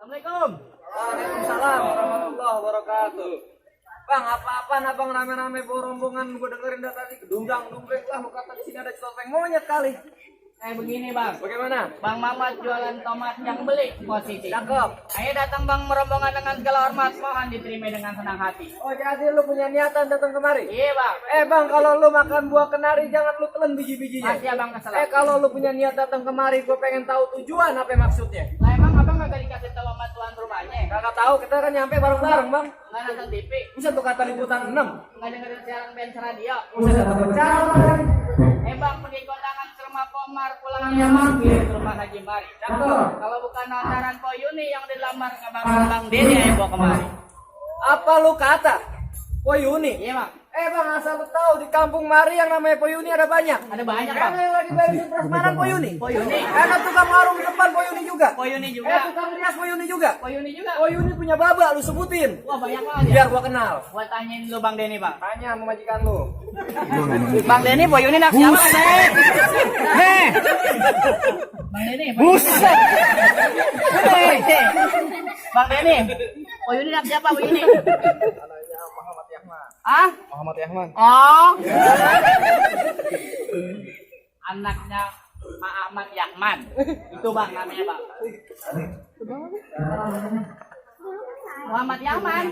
Assalamualaikum. Waalaikumsalam warahmatullahi wabarakatuh. Bang, apa-apaan abang rame-rame bawa rombongan? Gue dengerin dari tadi gedundang-dumbreng lah. Lu kata di sini ada topeng monyet kali. Kayak begini bang. Bagaimana? Bang Mamat jualan tomat yang beli posisi. Cakep. Ayo datang bang merombongan dengan segala hormat, mohon diterima dengan senang hati. Oh, jadi lu punya niatan datang kemari? Iya bang. Bang, kalau lu makan buah kenari jangan lu telan biji-bijinya. Masih abang kesalahan. Kalau lu punya niat datang kemari, gue pengen tahu tujuan apa maksudnya. Lah emang abang kagak dikasih tahu sama tuan rumahnya? Kagak tahu, kita kan nyampe bareng-bareng, Bang. Nggak nonton TV? Bisa tuh kata liputan 6. Nggak dengerin siaran band radio? Bisa kata berbicara. Bang pergi kondangan ke rumah Komar, pulangnya mampir ke rumah Haji Mari. Cakep. Kalau bukan nontonan Po Yuni yang dilamar ke Bang Deni yang bawa kemari. Apa lu kata? Poyuni? Iya bang. Bang, asal lu tahu di kampung Mari yang namanya Poyuni ada banyak. Ada banyak bang. Yang lagi beresin prasmanan Poyuni. Poyuni. Ada tukang warung di depan Poyuni juga. Poyuni juga. Tukang rias Poyuni juga. Poyuni juga. Poyuni punya baba, lu sebutin. Wah banyak banget ya. Biar gua kenal. Gua tanyain lu Bang Deni bang. Tanya sama majikan lu. Bang Deni Poyuni nak siapa? Heh. Bang Deni. Buset. Bang Deni. Poyuni nak siapa Poyuni? Muhammad Yahman. Ah? Muhammad Yahman. Oh. Anaknya Pak Ahmad Yahman. Itu bang namanya bang. Muhammad Yahman.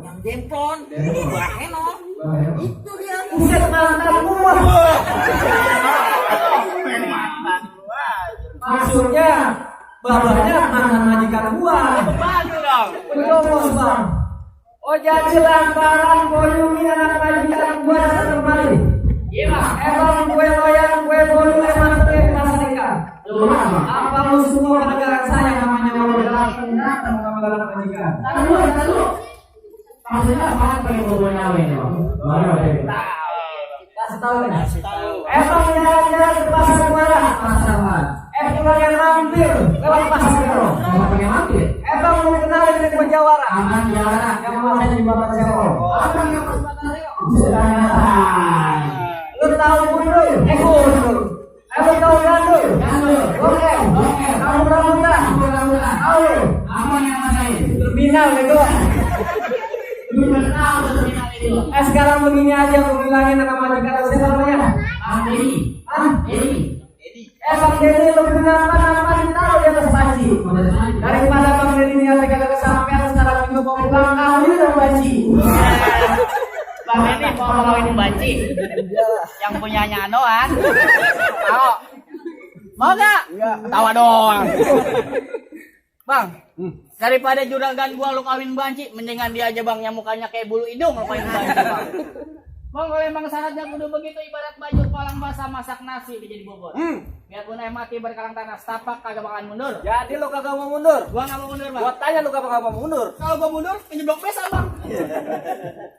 Yang jempon. Baheno. Itu dia. Buset mantan gua. Maksudnya babanya mantan majikan gua. Bagus dong. Betul, Bang. Oh, jadi lantaran Poyuni anak majikan gua datang kemari. Iya bang. Emang gue loyang, gue bodoh, emang gue pastikan. Apa lu semua negara saya namanya mau datang sama dalam majikan? Lalu. Maksudnya apa yang bodoh nyawa ini? Kasih tahu kan? Emang jalan-jalan ke pasar Muara? Pasar Muara. Pulang yang mampir lewat pasar Kero. Apa yang mampir? Emang mau kenal dengan Penjawara? Aman Jawara yang mau ada di Bapak Sero. Apa yang mau Sudah nyatai. lu tahu mundur? Mundur. Lu tahu gandur? Gandur. Oke. Kamu rambutan? Tahu. Apa yang masai? Terminal bego. Lu tahu terminal itu? Sekarang begini aja aku bilangin sama majikan lu siapa namanya? Edi. Hah? Edi. Bang Deni lu kenapa tahu di atas panci? Daripada Bang Deni niat kagak kesampean sekarang minggu mau pulang kawin dong panci. Bang Deni mau ngomongin banci. Yang punyanya Anoan. Mau. Mau gak? Tawa doang. Bang, daripada juragan gua lu kawin banci, mendingan dia aja bang yang mukanya kayak bulu hidung lu kawin banci bang. Bang, kalau emang syaratnya kudu begitu ibarat baju kolang basah masak nasi dijadi bubur. Biarpun ayam mati berkalang tanah, setapak kagak bakalan mundur. Jadi lu kagak mau mundur? Gua nggak mau mundur bang. Gua tanya lu kagak mau mundur. Kalau gua mundur, penyeblok besan bang.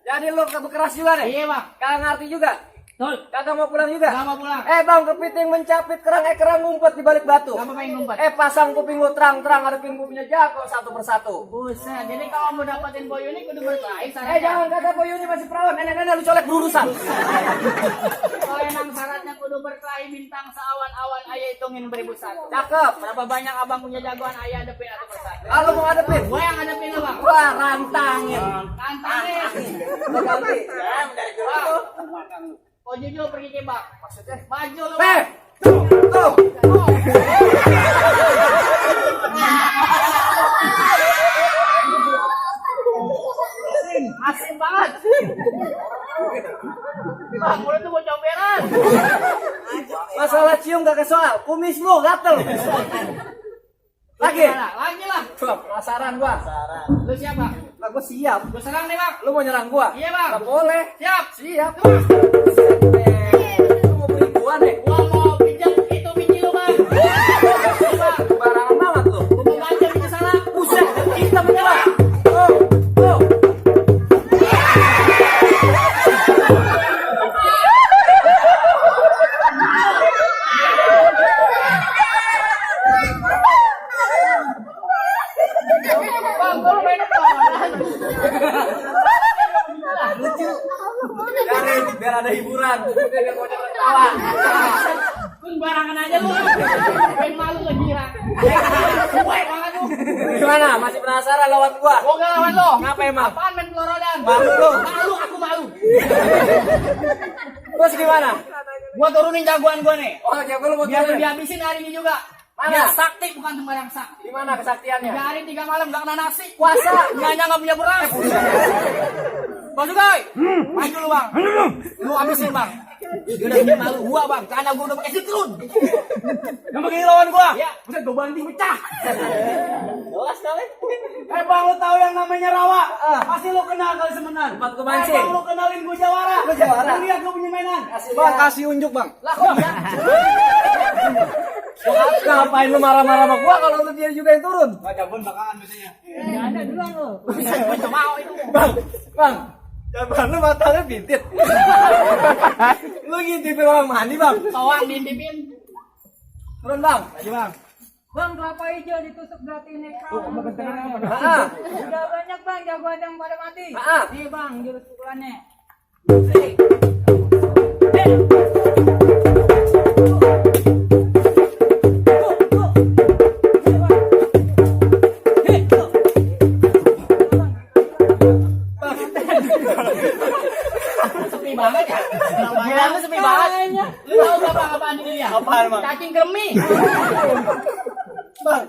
Jadi lu kagak keras juga deh. Iya bang. Kagak ngerti juga. Betul. Kagak mau pulang juga. Nggak mau pulang. Bang, kepiting mencapit kerang ngumpet di balik batu. Apa pengen ngumpet? Pasang kuping lu terang-terang ada pinggungnya jago satu persatu. Buset, jadi kalau mau dapetin boy ini kudu berkelahi syaratnya. Jangan kata Poyuni masih perawan. Nenek-nenek lu colek berurusan. Kalau emang syaratnya kudu berkelahi bintang seawan-awan ayah hitungin beribu satu. Cakep. Berapa banyak abang punya jagoan ayah hadepin atau persatu? Lu mau ngadepin? Gua yang hadepin lo bang. Wah, rantangin. Tantangin. Lu ganti. Kau jujur pergi ke bang. Maksudnya? Maju lo. Tuh. Asin banget. Bang, mulut tuh mau comberan. Masalah cium gak ke soal. Kumis lu gatel. Lagi. Lagi lah. Penasaran gua. Lu siapa? Nah, gua siap. Gua serang nih bang. Lu mau nyerang gua? Iya bang. Gak boleh. Siap. Siap. Lu mau beli gua deh. Gua mau pinjam itu biji lu bang. Bang, Barangan banget lu. gua mau ganja biji salah. Buset, hitam menyala. Tuh. Bang, gua main apa? Lucu. Biar ada hiburan. Biar mau ketawa. Kun barangan aja lu. Main malu lagi girang. Cuek banget lu. Gimana? Masih penasaran lawan gua? Gua nggak lawan lo. Ngapa emang? Apaan main pelorodan? Malu lu. Malu, aku malu. Terus gimana? Gua turunin jagoan gua nih. Oh, jago lu mau Biar lu turunin. dihabisin hari ini juga. Mana? Dia sakti bukan sembarang sakti. Di mana kesaktiannya? 3 hari 3 malam gak kena nasi. Puasa. Nyanya gak punya beras. Bang Sugoi. Main dulu bang. Lu habisin bang. Udah bikin malu gua bang. Karena gua udah pakai sitrun. Yang begini lawan gua? Ya. Bisa gua banting pecah. Jelas kali. Bang, lu tahu yang namanya rawa? Pasti lu kenal kali semenan. Tempat gua mancing. Bang, lu kenalin gua jawara. Lu jawara. Lu lihat gua punya mainan. Bang, kasih unjuk bang. Lah kok dia? Ngapain lu marah-marah sama gua kalau lu dia juga yang turun? Cabun bakalan biasanya. Enggak ada duluan lu. Bisa gua mau itu. Bang, jawaban lu matanya bintit. Lu ngintipin orang mandi bang. Soang diintipin. Turun bang. Ayo bang. Bang, kelapa hijau ditusuk berarti nekro. Ah, Udah banyak bang, jagoan yang pada mati. ah. Nih bang, jurus pukulannya. Sepi banget ya. Bilang lu sepi banget. Lu tahu berapa apaan ini dia? Apaan, Bang? Cacing kremi. Bang,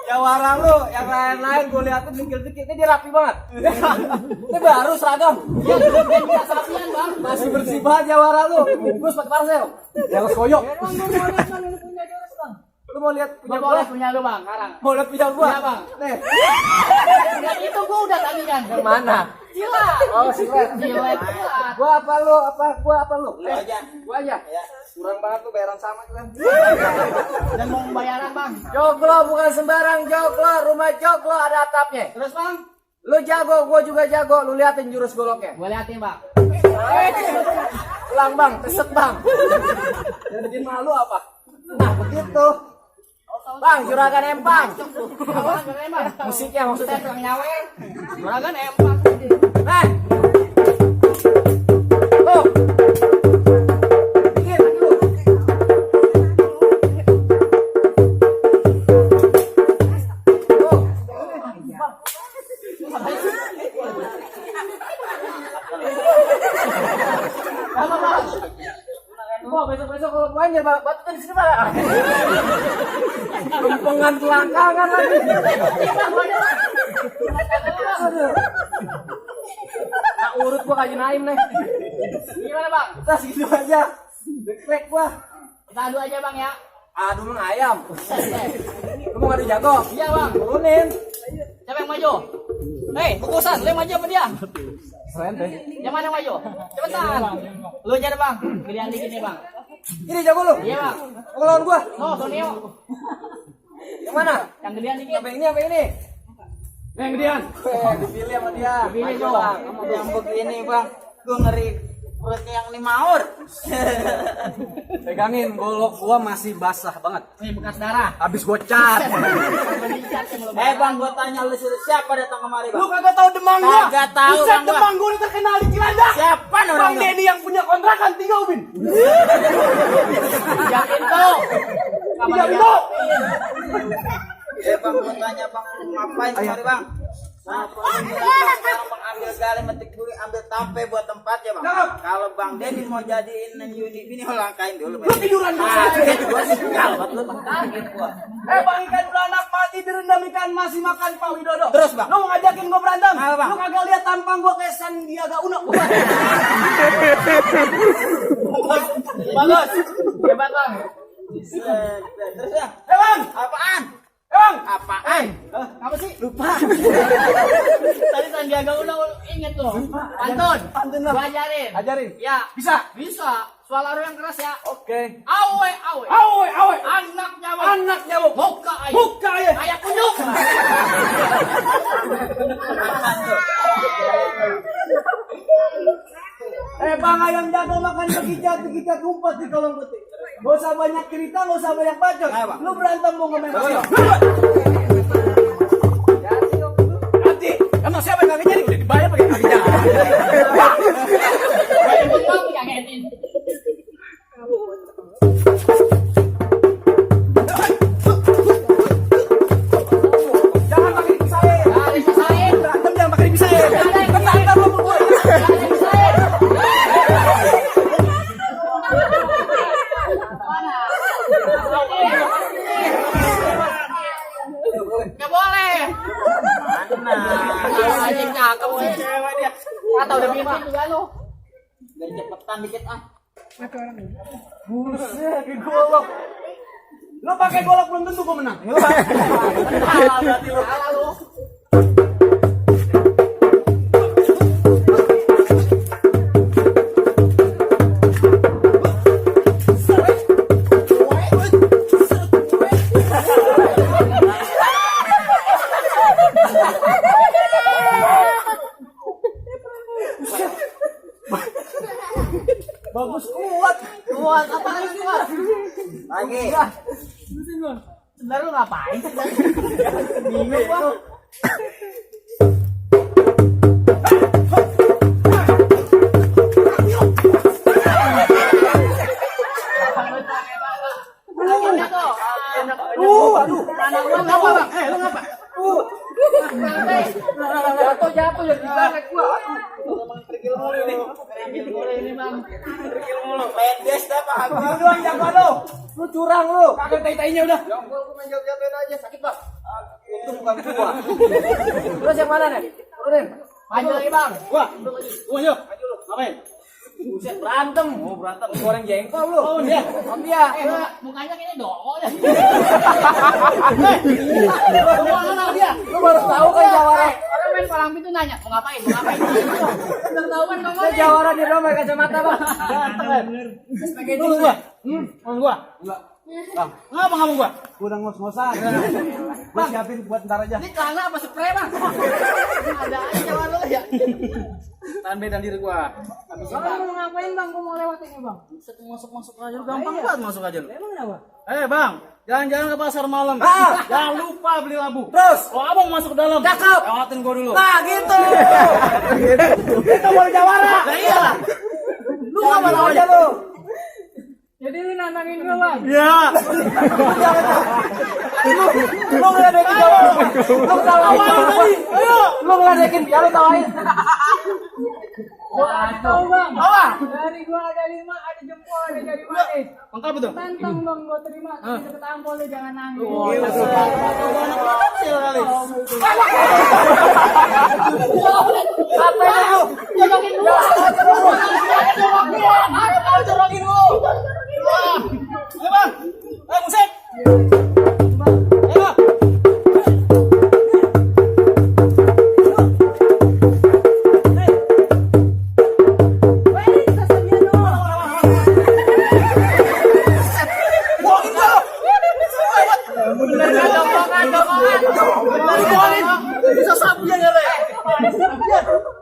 jawara lu yang lain-lain gua liatin dikit-dikit ini dia rapi banget. Ini baru seragam. Ya, dia bisa sapian bang. Masih bersih banget jawara lu. Bungkus pakai parcel. Jangan koyok. Bang, bang, mau lihat bang, ini punya jurus bang. Lu mau lihat punya Gua gua? boleh punya lu bang, sekarang. Mau lihat punya gua? Iya, Bang. Nih, Dan itu gua udah tadi kan. yang mana? Silat. Oh, silet. Silat. Silat. Gua apa lu? Gua apa lu? Lu aja. Gua aja. Ya. Kurang banget tuh bayaran sama kan. Dan mau bayaran bang. Joglo bukan sembarang joglo, rumah joglo ada atapnya. Terus bang, Lu jago, gua juga jago. Lu liatin jurus goloknya. gua liatin bang. Ulang bang, tesek bang. Yang bikin malu apa? Nah begitu. Bang, juragan empang. Apaan keren bang? Musiknya Saya maksudnya. tukang nyawe. Juragan empang. Nah. Tuh. Dikit dulu. Tuh. Apa bang? Wah, besok-besok kalau banjir batu di sini Pak. Kempengan belakangan lagi. Aduh. Nah, urut gua kaji Naim nih. Gimana bang? Kita segitu aja. Dekrek gua. Kita adu aja bang ya. Aduh lu ayam. Lu mau ngadu jago? Iya bang. Turunin. Siapa yang maju? Hei, bukusan, lu yang maju apa dia? Keren deh. Yang mana yang maju? Cepetan. Lu aja deh bang. Gedean dikit nih bang. Ini jago lu. Iya bang. Mau lawan gua. Oh, Tonio. Yang mana? Yang gedean dikit. Apa ini apa ini? Yang gedean. Dipilih sama dia. Dipilih, Maju, Jo. Bang. Yang begini bang. Gue ngeri perutnya yang 5 hour. Pegangin, golok gua masih basah banget. Nih bekas darah. Habis gua cat. Bang, gue tanya lu siapa datang kemari bang? Lu kagak tahu Demang gua? Kagak tahu, Buset, Bang, gua. Demang gua udah terkenal di Cilandak. Siapa Bang orangnya? Denny yang punya kontrakan 3 Ubin. Yakin tuh. Kapan Tiga dia? Ubin. Bang, gue tanya bang, ngapain kemari bang? Nah, sekarang bang ambil gali, metik duri, ambil tape buat tempatnya bang. Cakep. Kalau bang Denny mau jadiin Yuni ini langkain dulu. Lu tiduran gua. Gua sih galak lu bang, kaget gua. Bang ikan beranak mati direndam ikan masih makan Pak Widodo. Terus, Bang? Lu mau ngajakin gua berantem? Apa, Bang? Lu kagak lihat tampang gua kayak Sandiaga Uno. Bagus. Hebat bang. Terus ya? Bang, Apaan? Bang. Apaan? Apa sih? Lupa. Tadi Sandiaga Uno inget tuh. Pantun. Pantun lah. Gua ajarin. Ajarin. Ya. Bisa. Bisa. Suara lu yang keras ya. Oke. Awe, awe. Awe, awe. Anak nyawa. Anak nyamuk. Muka ayo. Buka ya. Kayak kunyuk. Bang ayam jago makan bekicot ngumpet di kolong putih. Gak usah banyak cerita, gak usah banyak bacot. Nah, Bang. Lu berantem mau ngomong Ayo. Nanti, emang siapa yang kagak jadi? Udah dibayar pakai kaki jalan. Kayak kunyuk kagetin. Nggak boleh. Mana? Anjing cakep sih cewek dia. Atau udah bikin juga lo. Biar cepetan dikit ah. Buset, di golok. Lo pakai golok belum tentu gua menang. Kalah berarti lo. Kalah lo. Bagus kuat. Kuat apa lagi kuat? Lagi. Sebenarnya lu ngapain sih? Bingung gua. Aduh. Anak gua ngapa, Bang? Lu ngapa? Jatuh ya di belakang gua. Kerikil mulu ini. Kerikil mulu ini, Bang. Kerikil mulu. Pedes dah Pak Lu Abang. doang jago lo. Lu curang lu. Kagak tai-tainya udah. Yang gua main jawab-jawabin aja sakit Bang. Itu bukan gua. Terus yang mana nih? Turunin. Maju lagi, Bang. Gua yuk. Maju lu. Ngapain? Buset, berantem. Oh, berantem goreng jengkol lu. Oh, dia. Oh, dia. Mukanya kayaknya dongo dah. Dia. Lu baru tahu kan Jawara. Orang main palang pintu nanya, mau ngapain? Mau ngapain? Udah tahu kan kamu Saya Jawara di rumah kacamata, Bang. Ganteng kan? Sebagai Lu gua. Gua. Enggak. Bang, ngapa kamu gua? Gua udah ngos-ngosan. Gua siapin buat ntar aja. Ini celana apa spray, Bang? Ada aja warna lo ya. Tahan bedan diri gua. Bang mau ngapain bang? Gua mau lewat ini bang. Masuk aja lu gampang banget masuk aja lu. Emang kenapa? Bang, jalan-jalan ke pasar malam. Jangan lupa beli labu. Terus. Oh, abang masuk ke dalam. Cakep. Lewatin gua dulu. Nah gitu. Itu baru Jawara. Nah iyalah. Lu ngapa tahu aja lu? Jadi lu nantangin gua bang? Iya. Lu ngeledekin Jawara. Lu tawain tadi. Ayo, lu ngeledekin dia lu tawain. Gua tahu bang. Apa? Dari gua ada 5, ada jempol, ada jari manis. Lengkap betul. Tantang bang, gua terima. Tapi deket ampol lu jangan nangis. Oh, anak kecil kali. Apa lu? Jorokin dulu. Jorokin. Jorokin dulu. Ayo bang, ayo musik. Ayo. Bisa sapu ya le.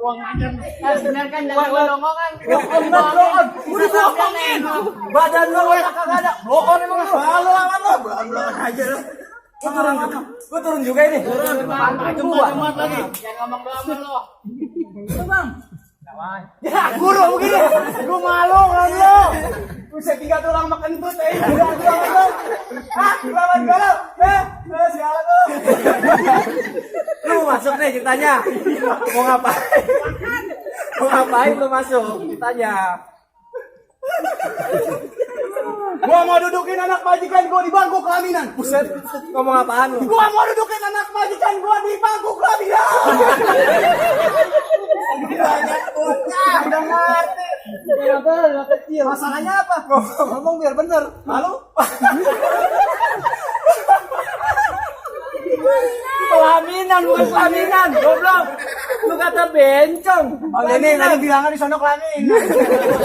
Uang ajar. Benar kan jangan dongkongan. Udah bohongin. Badan lu kagak ada. Bohong emang lu. Lalu aman lo. Belum aja lu. Gua turun juga ini. Jumat lagi. Jangan ngomong doang lo. Itu bang. Ya, guru begini. Gua malu kan lu. Bisa 3 tulang makan itu teh. Lawan galau. Sialan lu. Lu masuk nih ceritanya. Mau ngapain? Mau ngapain lu masuk? Ceritanya. Gua mau dudukin anak majikan gua di bangku kelaminan. Buset, ngomong apaan lu? Gua mau dudukin anak majikan gua di bangku kelaminan. Banyak bocah. Udah ngerti. Kenapa anak kecil? Masalahnya apa? Ngomong biar bener. Malu? Pelaminan bukan pelaminan, goblok. Lu kata bencong. Bang Denny tadi bilangnya di sono kelamin.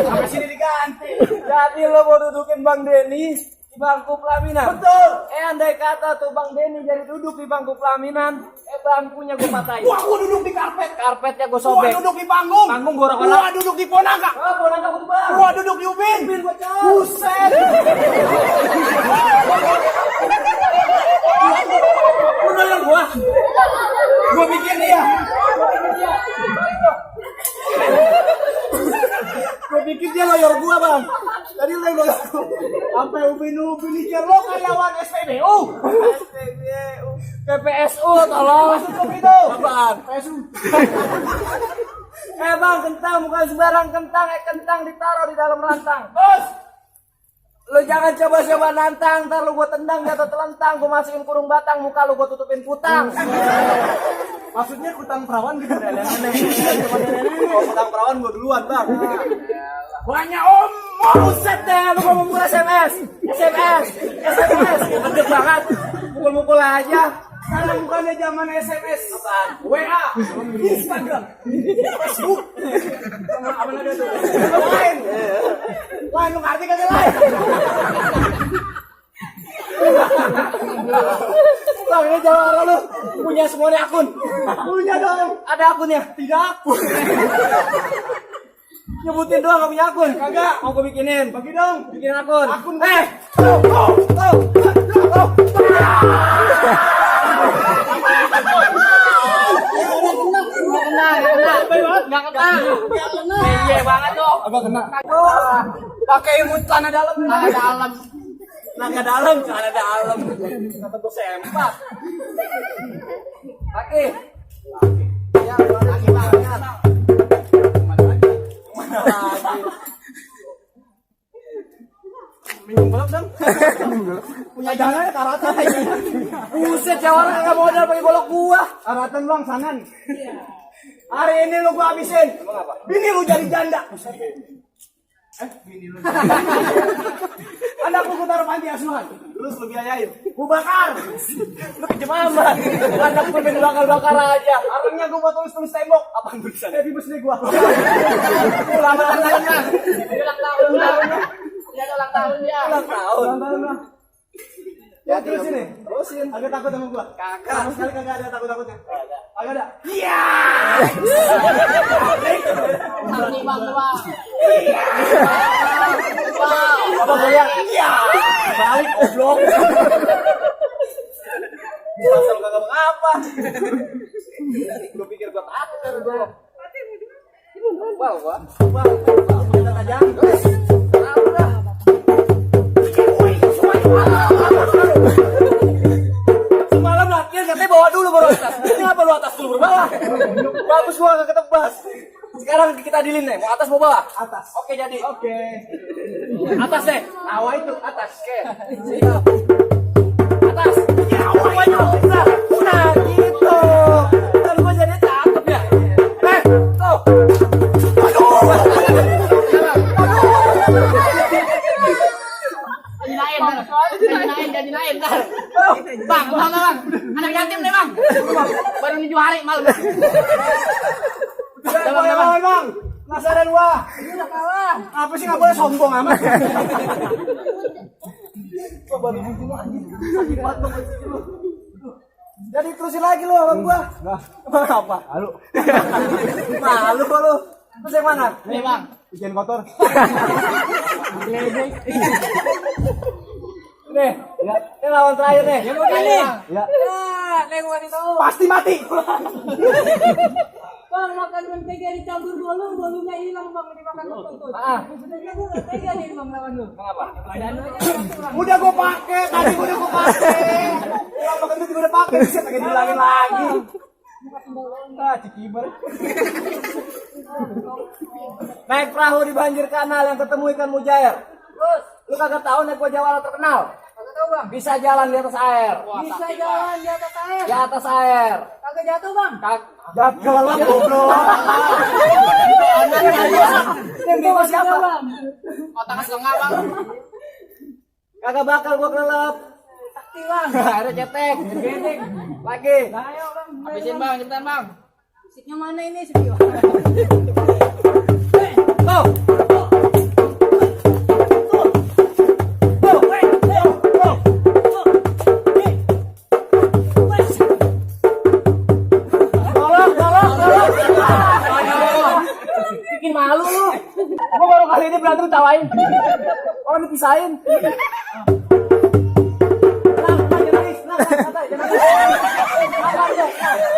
Sampai sini diganti. Jadi lo mau dudukin Bang Denny di bangku pelaminan? Betul. Andai kata tuh Bang Denny jadi duduk di bangku pelaminan, bangkunya gue patahin. Gua duduk di karpet. Karpetnya gue Gua sobek. duduk di panggung. Panggung gue Gua orang-orang. duduk di Ponaka. Oh, bola aku tuh bang. Gua duduk di Ubin. Buset. Lu nanya gua. Gua bikin dia. Gua pikir dia lawyer gua bang. Tadi lu yang bilang. Sampai ubin-ubin dikir lo karyawan SPBU. PPSU tolong. Masuk itu. Apaan? PSU. Bang, kentang bukan sembarang kentang, kentang ditaruh di dalam rantang. Bos. Lu jangan coba-coba nantang, ntar lu gua tendang jatuh telentang, gua masukin kurung batang, muka lu gua tutupin kutang. Maksudnya kutang perawan gitu. Oh, kutang perawan gua duluan, Bang. Banyak omong, buset deh, lu ngomong mukul SMS, gede banget, mukul-mukul aja. Sekarang bukannya zaman SMS. Apaan? WA, Instagram, Facebook. Sama apa lagi tuh? Lain. Lain lu ngerti kagak lain? Bang, ini jawara lu punya semuanya akun. Punya dong. Ada akunnya? Tidak. Nyebutin doang gak punya akun? Kagak. Mau gue bikinin? Bagi dong. Bikinin akun. Akun. Nggak kena. Iya banget tuh. Agak kena. Pakai imut celana dalam. Celana dalam. Celana dalam, celana dalam. Kata gue sempat. Pakai. Ya, lagi banget. Minum belum dong? Punya jangan karatan. Buset, jawara kagak modal pakai golok gua. Karatan Bang, sanan. Hari ini lu gua habisin. Emang apa? Bini lu jadi janda. Bini lu. Anakku ku taruh panti asuhan. Terus lu biayain. Ku bakar. Lu pinjem aman. Anak gue main bakar-bakar aja. Artinya gua mau tulis tembok. Apaan tulisan? Happy birthday gua. Ulang tahun lah. Ulang tahun lah. Dia ulang tahun dia. Ulang tahun. Ya terus ini. Terusin. Agak takut sama gua. Kakak. Sama sekali kagak ada takut-takutnya. Agak ada. Tahun bang tua. Apa boleh? Iya. Balik goblok. Pasal kagak mengapa. Gua pikir gua takut kan gua. Bal gua. Bal. Kita tajam. Udah. Semalam latihan katanya bawa dulu baru atas. Ini apa lu atas dulu baru bawah? Bagus gua gak ketebas. Sekarang kita dilin nih, mau atas mau bawah? Atas. Oke jadi. Oke. Atas deh. Nawa itu atas. Oke. Siap. Atas. Ya, maju. Nah, gitu. Kan gua jadi cakep ya. Tuh. Aduh. Jadi lain ntar. Bang, bang. Anak yatim nih bang. Baru 7 hari malam. Bang. Masaran gua. Udah kalah. Apa sih nggak boleh sombong amat? Jadi terusin lagi lu sama gua. Emang apa? Malu. Malu kok lu. Terus yang mana? Nih bang. Bikin kotor. Nih, ini lawan terakhir nih. Yang begini. Ya. Nih gua kasih tahu. Pasti mati. Bang, makan mentega dicampur bolunya hilang bang, dimakan tuntut. Sebenarnya gua gak tega nih bang lawan lu. Kenapa? Badan lu aja kurang. Udah gua pakai, tadi udah gua pakai. Pulang makan itu udah pakai, bisa pakai dilangin lagi. Ah, cikiber. Naik perahu di banjir kanal yang ketemu ikan mujair. Terus, Lu kagak tahu naik gua jawara terkenal. kagak tahu bang. Bisa jalan di atas air. Bisa jalan di atas air. Di atas air. Kagak jatuh bang. Jat kelelep goblok. Yang bebas siapa? Bang. Otaknya setengah bang. Kagak bakal gua kelelep. Sakti bang. Akhirnya cetek, gending. Lagi. Nah, ayo bang. Habisin bang, cepetan bang. Musiknya mana ini Sepio? Tuh. Bikin malu lu. Gua baru kali ini berantem tawain. Orang dipisahin.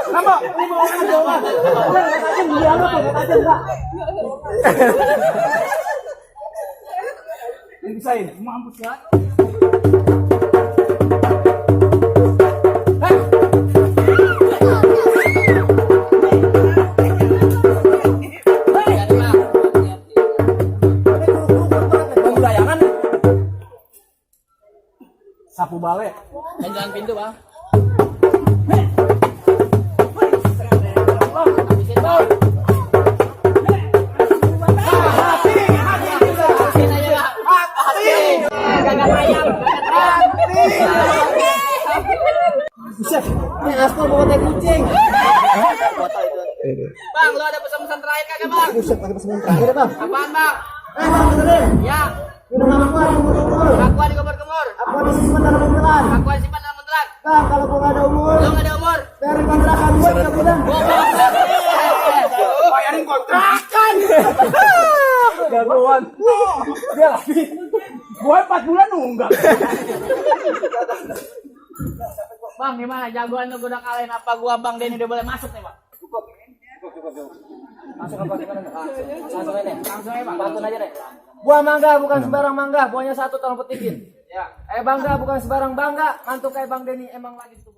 Kenapa? Ini mau makan doang. Dipisahin. Mampus ya. Bukaan pintu, Bang. Ini aspal bawa teh kucing. Bang, lo ada pesan-pesan terakhir kagak, Bang? Buset, pakai pesan terakhir ya, Bang. Apaan, Bang? Bang, dengerin. Ya, Minum aku di umur-umur. akuan di kumur-kumur. Aku di simpan dalam buntelan. Akuan simpan dalam kontrak. Bang, kalau gua nggak ada umur, Lo nggak ada umur. dari kontrakan gua 3 bulan. Bayarin kontrakan. Jagoan. Dia lagi. Gua 4 bulan nunggak. Bang, gimana jagoan lo udah kalahin apa gua Bang Denny udah boleh masuk nih, Bang? Langsung apa gimana? Langsung ini. Langsung aja, Bang. Pantun aja deh. Buah mangga bukan sembarang mangga, buahnya satu tolong petikin. Ya. Bangga bukan sembarang bangga, mantu kayak Bang Denny emang lagi ditunggu.